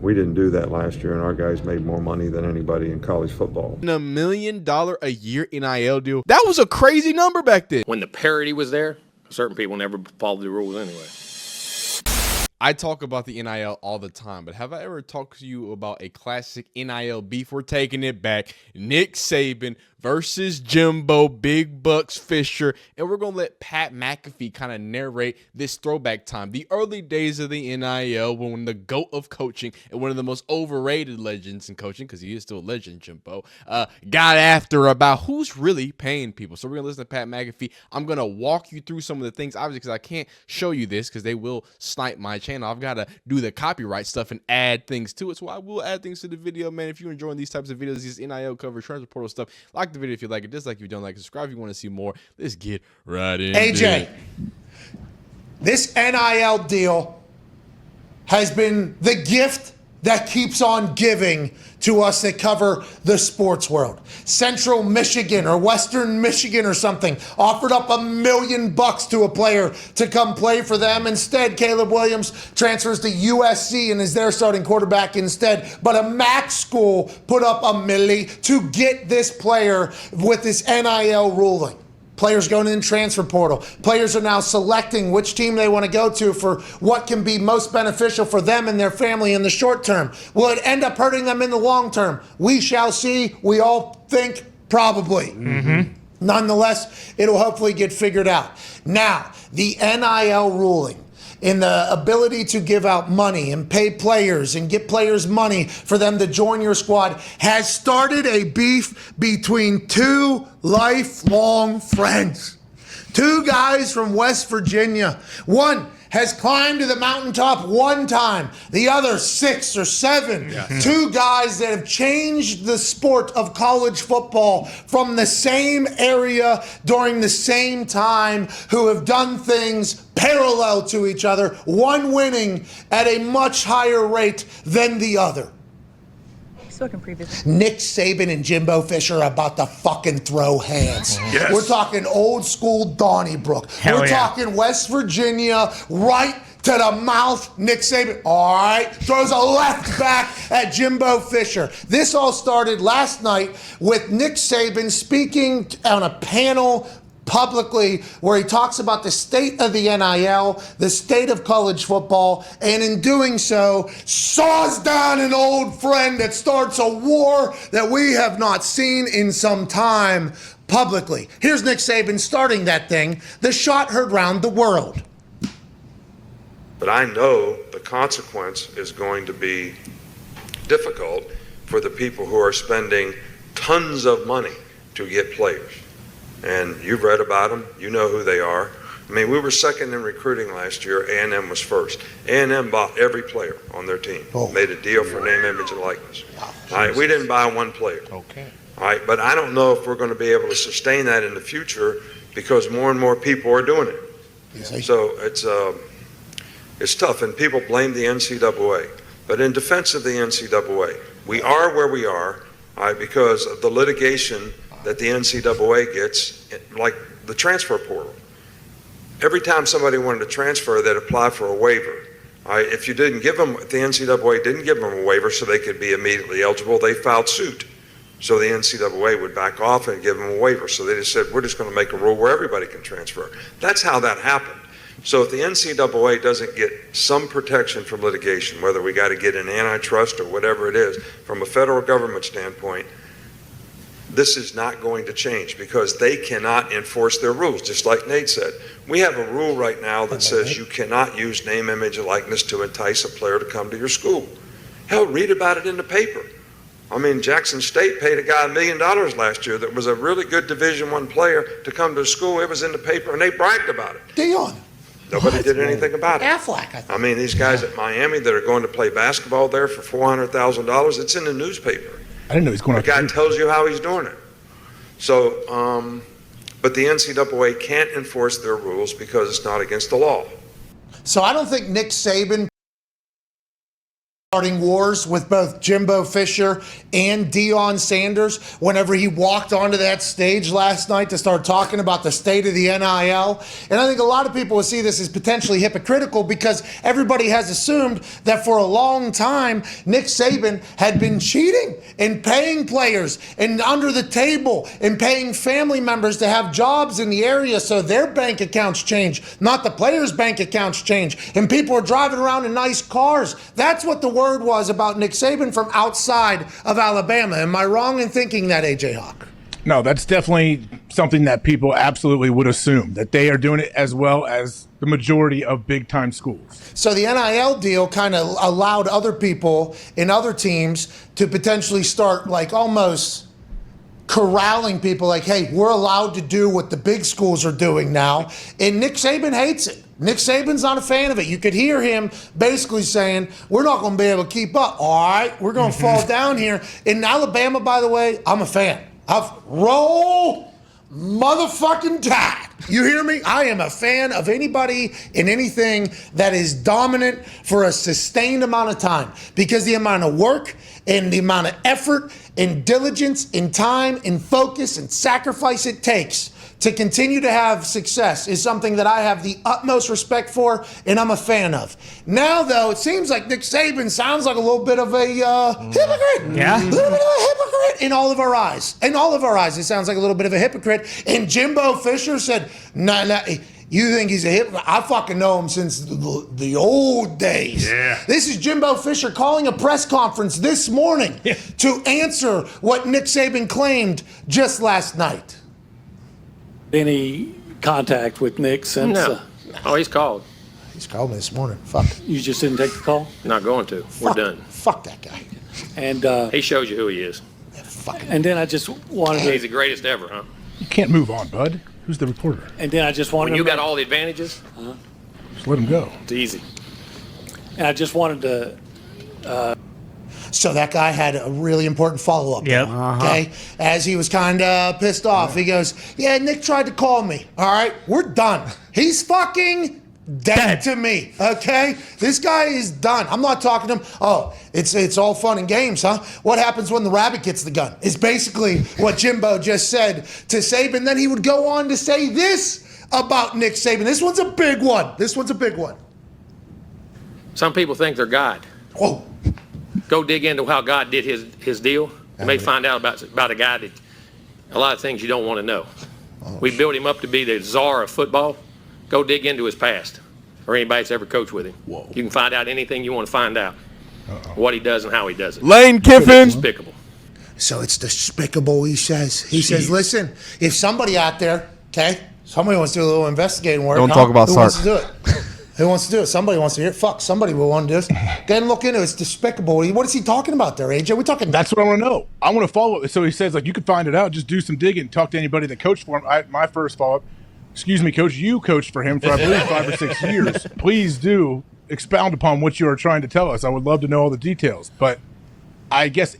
We didn't do that last year, and our guys made more money than anybody in college football. $1 million a year NIL deal. That was a crazy number back then. When the parity was there, certain people never followed the rules anyway. I talk about the NIL all the time, but have I ever talked to you about a classic NIL beef? We're taking it back. Nick Saban versus Jimbo, Big Bucks Fisher, and we're going to let Pat McAfee kind of narrate this throwback time. The early days of the NIL when the GOAT of coaching and one of the most overrated legends in coaching, because he is still a legend, Jimbo, got after about who's really paying people. So we're going to listen to Pat McAfee. I'm going to walk you through some of the things, obviously, because I can't show you this because they will snipe my channel. I've got to do the copyright stuff and add things to it. So I will add things to the video, man. If you're enjoying these types of videos, these NIL coverage, transfer portal stuff, like the video if you like it, dislike if you don't like it, subscribe if you want to see more. Let's get right in. AJ, this NIL deal has been the gift that keeps on giving to us that cover the sports world. Central Michigan or Western Michigan or something offered up $1 million to a player to come play for them. Instead, Caleb Williams transfers to USC and is their starting quarterback instead. But a MAC school put up $1 million to get this player with this NIL ruling. Players going in the transfer portal. Players are now selecting which team they want to go to for what can be most beneficial for them and their family in the short term. Will it end up hurting them in the long term? We shall see. We all think probably. Nonetheless, it'll hopefully get figured out. Now, the NIL ruling in the ability to give out money and pay players and get players money for them to join your squad has started a beef between two lifelong friends. Two guys from West Virginia. One has climbed to the mountaintop one time, the other 6 or 7. Two guys that have changed the sport of college football from the same area during the same time, who have done things parallel to each other, one winning at a much higher rate than the other. Nick Saban and Jimbo Fisher are about to fucking throw hands. Yes. We're talking old school Donnybrook. We're talking West Virginia, right to the mouth. Nick Saban, all right, throws a left back at Jimbo Fisher. This all started last night with Nick Saban speaking on a panel publicly where he talks about the state of the NIL, the state of college football, and in doing so, saws down an old friend that starts a war that we have not seen in some time publicly. Here's Nick Saban starting that thing. The shot heard round the world. But I know the consequence is going to be difficult for the people who are spending tons of money to get players. And you've read about them. You know who they are. I mean, we were second in recruiting last year. A&M was first. A&M bought every player on their team. Made a deal for name, image, and likeness. All right, we didn't buy one player. Okay. All right, but I don't know if we're going to be able to sustain that in the future because more and more people are doing it. So it's tough, and people blame the NCAA. But in defense of the NCAA, we are where we are, all right, because of the litigation that the NCAA gets, like the transfer portal. Every time somebody wanted to transfer, they'd apply for a waiver. All right, if you didn't give them, if the NCAA didn't give them a waiver so they could be immediately eligible, they filed suit. So the NCAA would back off and give them a waiver. So they just said, we're just going to make a rule where everybody can transfer. That's how that happened. So if the NCAA doesn't get some protection from litigation, whether we got to get an antitrust or whatever it is, from a federal government standpoint, this is not going to change because they cannot enforce their rules, just like Nate said. We have a rule right now that says you cannot use name, image, and likeness to entice a player to come to your school. Hell, read about it in the paper. I mean, Jackson State paid a guy $1 million last year that was a really good Division I player to come to the school. It was in the paper, and they bragged about it. Deion. Nobody did anything about it. Aflac, I think. I mean, these guys at Miami that are going to play basketball there for $400,000, it's in the newspaper. I didn't know he's going The guy tells you how he's doing it. So, but the NCAA can't enforce their rules because it's not against the law. So I don't think Nick Saban starting wars with both Jimbo Fisher and Deion Sanders whenever he walked onto that stage last night to start talking about the state of the NIL. And I think a lot of people will see this as potentially hypocritical because everybody has assumed that for a long time, Nick Saban had been cheating and paying players and under the table and paying family members to have jobs in the area so their bank accounts change, not the players' bank accounts change. And people are driving around in nice cars. That's what the word was about Nick Saban from outside of Alabama. Am I wrong in thinking that, AJ Hawk? No, that's definitely something that people absolutely would assume, that they are doing it as well as the majority of big-time schools. So the NIL deal kind of allowed other people in other teams to potentially start like almost corralling people like, hey, we're allowed to do what the big schools are doing now. And Nick Saban hates it. Nick Saban's not a fan of it. You could hear him basically saying, we're not going to be able to keep up. All right, we're going to fall down here. In Alabama, by the way, I'm a fan. Roll motherfucking Tide. You hear me? I am a fan of anybody and anything that is dominant for a sustained amount of time because the amount of work and the amount of effort and diligence and time and focus and sacrifice it takes to continue to have success is something that I have the utmost respect for and I'm a fan of. Now, though, it seems like Nick Saban sounds like a little bit of a hypocrite. Yeah. A little bit of a hypocrite in all of our eyes. In all of our eyes, it sounds like a little bit of a hypocrite. And Jimbo Fisher said, nah, you think he's a hypocrite? I fucking know him since the old days. Yeah. This is Jimbo Fisher calling a press conference this morning to answer what Nick Saban claimed just last night. Any contact with Nick since No. Oh, he's called. He's called me this morning. Fuck. you just didn't take the call? Not going to. We're Fuck. done. Fuck that guy. And He shows you who he is. Fucking. and then I just wanted He's the to greatest ever, huh? You can't move on, bud. Who's the reporter? and then I just wanted When you to got all the advantages, Just let him go. it's easy. and I just wanted to So that guy had a really important follow-up. Yep. Okay? As he was kind of pissed off, he goes, yeah, Nick tried to call me. All right? We're done. He's fucking dead to me. Okay? This guy is done. I'm not talking to him. Oh, it's all fun and games, huh? What happens when the rabbit gets the gun? Is basically what Jimbo just said to Saban. Then he would go on to say this about Nick Saban. This one's a big one. This one's a big one. Some people think they're God. Whoa. Go dig into how God did his deal. You may find out about a guy that a lot of things you don't want to know. We built him up to be the czar of football. Go dig into his past or anybody that's ever coached with him. Whoa. You can find out anything you want to find out. What he does and how he does it. Lane Kiffin. Despicable. So it's despicable, he says. He says, listen, if somebody out there, okay, somebody wants to do a little investigating work. Don't talk about Who wants to Sark. do it? Who wants to do it? Somebody wants to hear it. Fuck, somebody will want to do this. Go ahead and look into it. It's despicable. What is he talking about there, AJ? We're talking. That's what I want to know. I want to follow it. So he says, like, you could find it out. Just do some digging. Talk to anybody that coached for him. My first follow-up, excuse me, Coach, you coached for him for, I believe, 5 or 6 years. Please do expound upon what you are trying to tell us. I would love to know all the details. But I guess,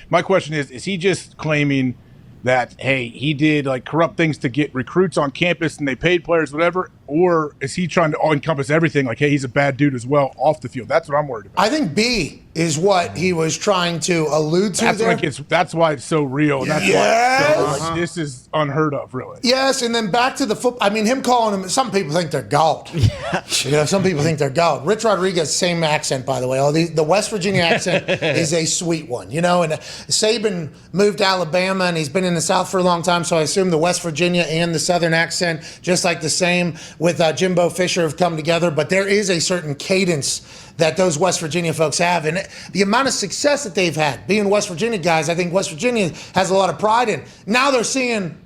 my question is he just claiming that, hey, he did like corrupt things to get recruits on campus and they paid players, whatever? Or is he trying to encompass everything? Like, hey, he's a bad dude as well off the field. That's what I'm worried about. I think B is what he was trying to allude to there. That's why it's so real. And that's why it's so, like, this is unheard of, really. Yes, and then back to the football. I mean, him calling him, some people think they're gold. You know, some people think they're gold. Rich Rodriguez, same accent, by the way. The West Virginia accent is a sweet one, you know. And Saban moved to Alabama, and he's been in the South for a long time, so I assume the West Virginia and the Southern accent, just like the same with Jimbo Fisher, have come together. But there is a certain cadence that those West Virginia folks have. And the amount of success that they've had, being West Virginia guys, I think West Virginia has a lot of pride in. Now they're seeing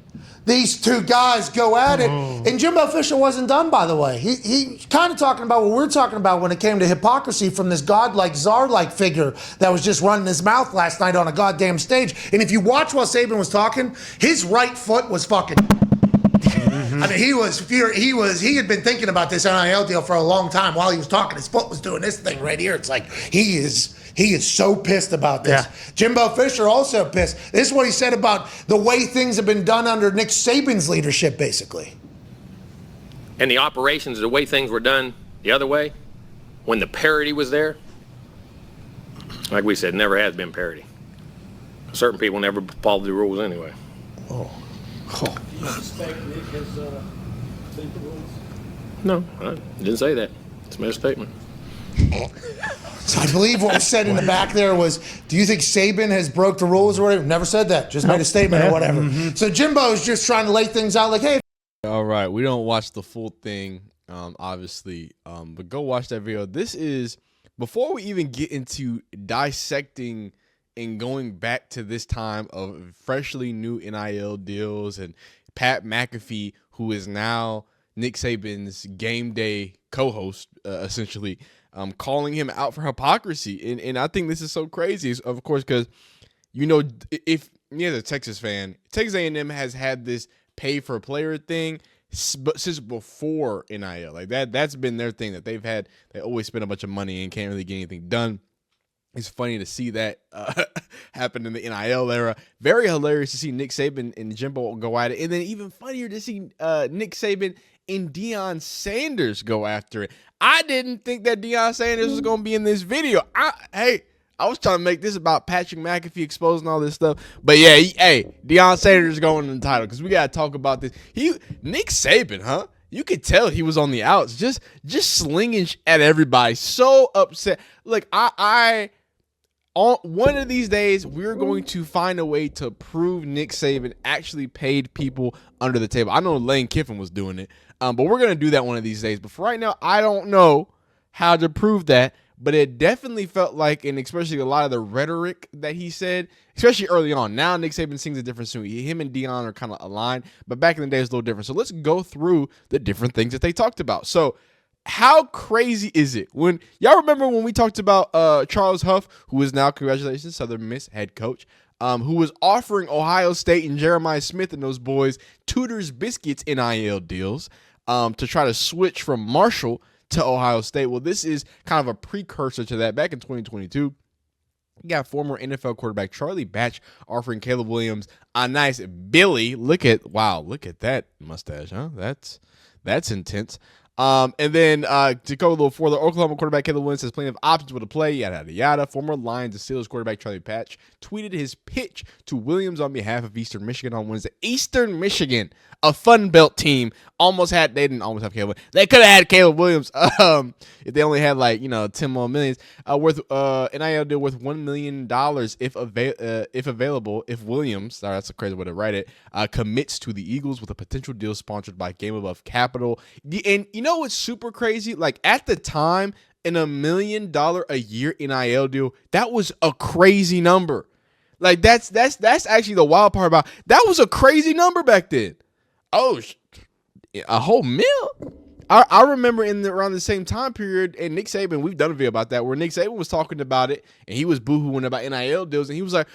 these two guys go at it. And Jimbo Fisher wasn't done, by the way. He kind of talking about what we're talking about when it came to hypocrisy from this godlike, czar-like figure that was just running his mouth last night on a goddamn stage. And if you watch while Saban was talking, his right foot was fucking... I mean, he had been thinking about this NIL deal for a long time while he was talking. His foot was doing this thing right here. It's like he is so pissed about this. Yeah. Jimbo Fisher also pissed. This is what he said about the way things have been done under Nick Saban's leadership, basically. And the operations, the way things were done the other way, when the parity was there, Like we said, never has been parity. Certain people never follow the rules anyway. You suspect Nick has bent the rules? No, I didn't say that. It's a mere statement. So I believe what was said in the back there was, do you think Saban has broke the rules or whatever? Never said that. Just made a statement or whatever. So Jimbo's just trying to lay things out like, hey. All right, we don't watch the full thing, obviously, but go watch that video. This is, before we even get into dissecting and going back to this time of freshly new NIL deals and Pat McAfee, who is now Nick Saban's game day co-host, essentially, calling him out for hypocrisy. And I think this is so crazy, of course, because, you know, if you're a Texas fan, Texas A&M has had this pay for player thing since before NIL. Like that's been their thing that they've had. They always spend a bunch of money and can't really get anything done. It's funny to see that happen in the NIL era. Very hilarious to see Nick Saban and Jimbo go at it. And then even funnier to see Nick Saban and Deion Sanders go after it. I didn't think that Deion Sanders was going to be in this video. I was trying to make this about Patrick McAfee exposing all this stuff. But yeah, Deion Sanders is going in the title because we got to talk about this. Nick Saban, huh? You could tell he was on the outs, just slinging at everybody. So upset. Look, one of these days, we're going to find a way to prove Nick Saban actually paid people under the table. I know Lane Kiffin was doing it, but we're going to do that one of these days. But for right now, I don't know how to prove that, but it definitely felt like, and especially a lot of the rhetoric that he said, especially early on. Now Nick Saban sings a different tune. Him and Deion are kind of aligned, but back in the day, it's a little different. So let's go through the different things that they talked about. So how crazy is it when y'all remember when we talked about Charles Huff, who is now, congratulations, Southern Miss head coach, who was offering Ohio State and Jeremiah Smith and those boys Tudor's Biscuits NIL deals to try to switch from Marshall to Ohio State. Well, this is kind of a precursor to that. Back in 2022, you got former NFL quarterback Charlie Batch offering Caleb Williams a nice Billy. Look at that mustache, huh? That's intense. And then to go a little further, Oklahoma quarterback Caleb Williams has plenty of options with a play, yada, yada, yada. Former Lions and Steelers quarterback Charlie Patch tweeted his pitch to Williams on behalf of Eastern Michigan on Wednesday. Eastern Michigan, a Fun Belt team, they didn't almost have Caleb. They could have had Caleb Williams if they only had 10 more millions. Worth NIL deal worth $1 million if available. If Williams, sorry, that's a crazy way to write it, commits to the Eagles with a potential deal sponsored by Game Above Capital. And you know what's super crazy? Like at the time, in $1 million a year NIL deal, that was a crazy number. Like that's actually the wild part about that was a crazy number back then. Oh, a whole mil. I remember around the same time period, and Nick Saban, we've done a video about that, where Nick Saban was talking about it, and he was boohooing about NIL deals, and he was like,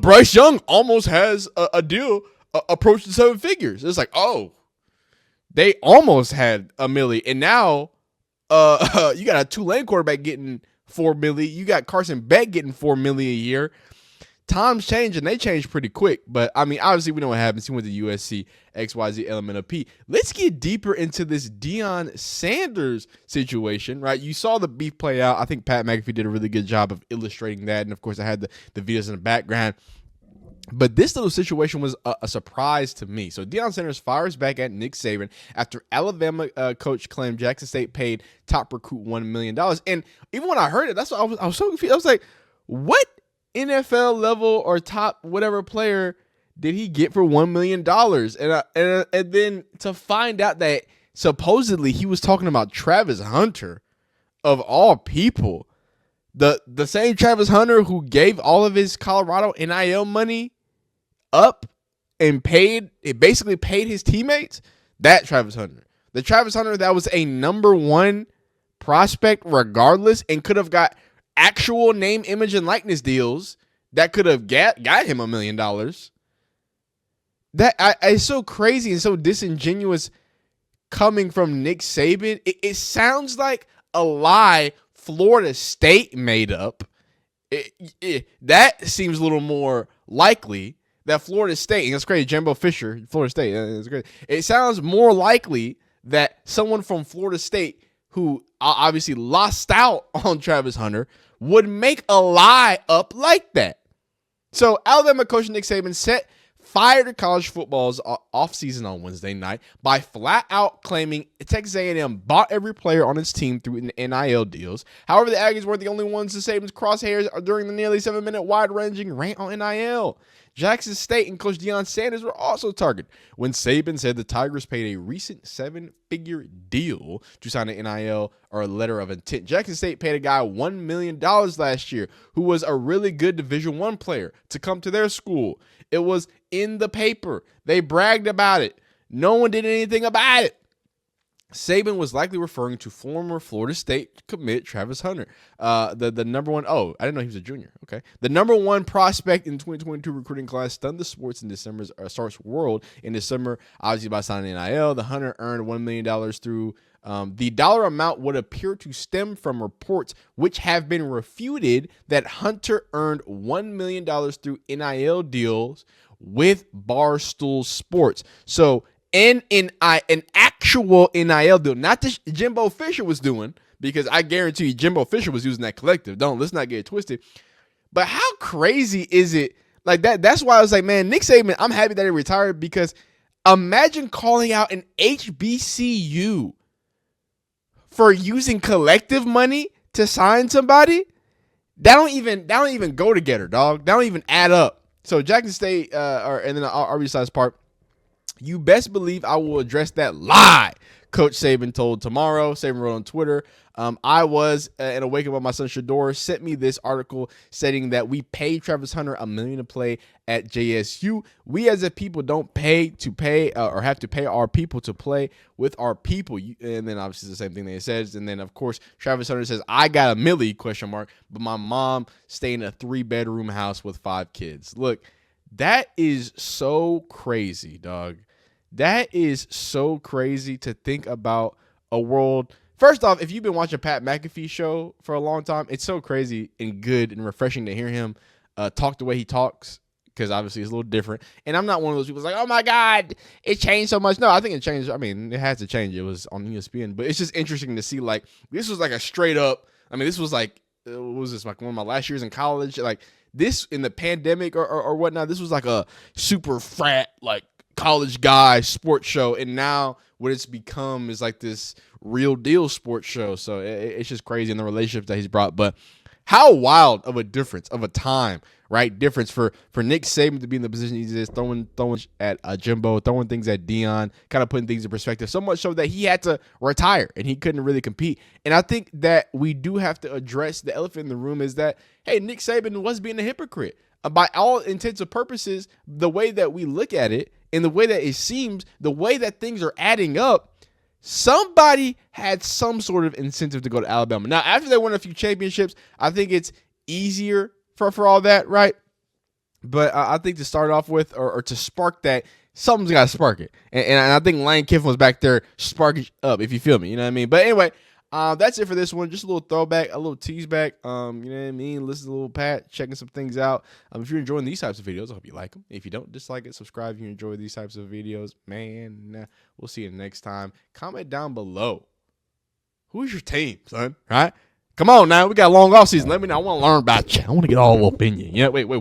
Bryce Young almost has a deal approaching 7 figures. It's like, oh, they almost had $1 million, and now you got a Tulane quarterback getting $4 million. You got Carson Beck getting $4 million a year. Times change, and they change pretty quick. But, I mean, obviously, we know what happens. He went to USC, XYZ, element of P. Let's get deeper into this Deion Sanders situation, right? You saw the beef play out. I think Pat McAfee did a really good job of illustrating that. And, of course, I had the videos in the background. But this little situation was a surprise to me. So Deion Sanders fires back at Nick Saban after Alabama coach claimed Jackson State paid top recruit $1 million. And even when I heard it, that's what I was so confused. I was like, what NFL level or top whatever player did he get for $1 million? And then to find out that supposedly he was talking about Travis Hunter, of all people, the same Travis Hunter who gave all of his Colorado NIL money up and basically paid his teammates. That Travis Hunter, the Travis Hunter that was a number 1 prospect regardless and could have got actual name, image, and likeness deals that could have got him $1 million. That it's so crazy and so disingenuous coming from Nick Saban. It sounds like a lie Florida State made up. That seems a little more likely that Florida State, and it's crazy, Jimbo Fisher, Florida State, it's great. It sounds more likely that someone from Florida State who obviously lost out on Travis Hunter, would make a lie up like that. So Alabama coach Nick Saban fired college football's offseason on Wednesday night by flat out claiming Texas A&M bought every player on its team through NIL deals. However, the Aggies weren't the only ones in Saban's crosshairs during the nearly 7-minute wide-ranging rant on NIL. Jackson State and Coach Deion Sanders were also targeted when Saban said the Tigers paid a recent 7-figure deal to sign an NIL or a letter of intent. Jackson State paid a guy $1 million last year who was a really good Division I player to come to their school. It was in the paper. They bragged about it. No one did anything about it. Saban was likely referring to former Florida State commit Travis Hunter, the number one. Oh, I didn't know he was a junior. Okay, the number one prospect in 2022 recruiting class stunned the sports world in December. Obviously, by signing NIL, the Hunter earned $1 million through. The dollar amount would appear to stem from reports which have been refuted that Hunter earned $1 million through NIL deals with Barstool Sports. So. An actual NIL deal, not the Jimbo Fisher was doing, because I guarantee you Jimbo Fisher was using that collective. Let's not get it twisted. But how crazy is it? Like that? That's why I was like, man, Nick Saban, I'm happy that he retired, because imagine calling out an HBCU for using collective money to sign somebody. That don't even go together, dog. That don't even add up. So Jackson State, and then the RB part. You best believe I will address that lie, Coach Saban told Tomorrow. Saban wrote on Twitter, I was in a wake-up my son Shador sent me this article stating that we paid Travis Hunter $1 million to play at JSU. We as a people don't pay or have to pay our people to play with our people. And then obviously the same thing that it says. And then of course Travis Hunter says, I got $1 million, but my mom stayed in a 3-bedroom house with 5 kids. Look, that is so crazy, dog. That is so crazy to think about a world. First off, if you've been watching Pat McAfee's show for a long time, it's so crazy and good and refreshing to hear him talk the way he talks, because obviously it's a little different. And I'm not one of those people who's like, oh my God, it changed so much. No, I think it changed. I mean, it has to change. It was on ESPN, but it's just interesting to see, like, this was like a straight up, I mean, this was like, what was this, like one of my last years in college? Like this in the pandemic or whatnot, this was like a super frat, like, college guy sports show, and now what it's become is like this real deal sports show. So it's just crazy in the relationship that he's brought. But how wild of a difference of a time, right? Difference for Nick Saban to be in the position he's in, throwing at Jimbo, throwing things at Deion, kind of putting things in perspective. So much so that he had to retire and he couldn't really compete. And I think that we do have to address the elephant in the room is that, hey, Nick Saban was being a hypocrite. By all intents and purposes, the way that we look at it and the way that it seems, the way that things are adding up, somebody had some sort of incentive to go to Alabama. Now, after they won a few championships, I think it's easier for all that, right? But I think to start off with or to spark that, something's got to spark it. And I think Lane Kiffin was back there sparking up, if you feel me. You know what I mean? But anyway, that's it for this one. Just a little throwback, a little tease back. You know what I mean? Listen to a little Pat, checking some things out. If you're enjoying these types of videos, I hope you like them. If you don't, dislike it, subscribe if you enjoy these types of videos. Man, we'll see you next time. Comment down below. Who's your team, son? Right? Come on now. We got a long off season. Let me know. I want to learn about you. I want to get all up in you. Yeah, wait, whoa.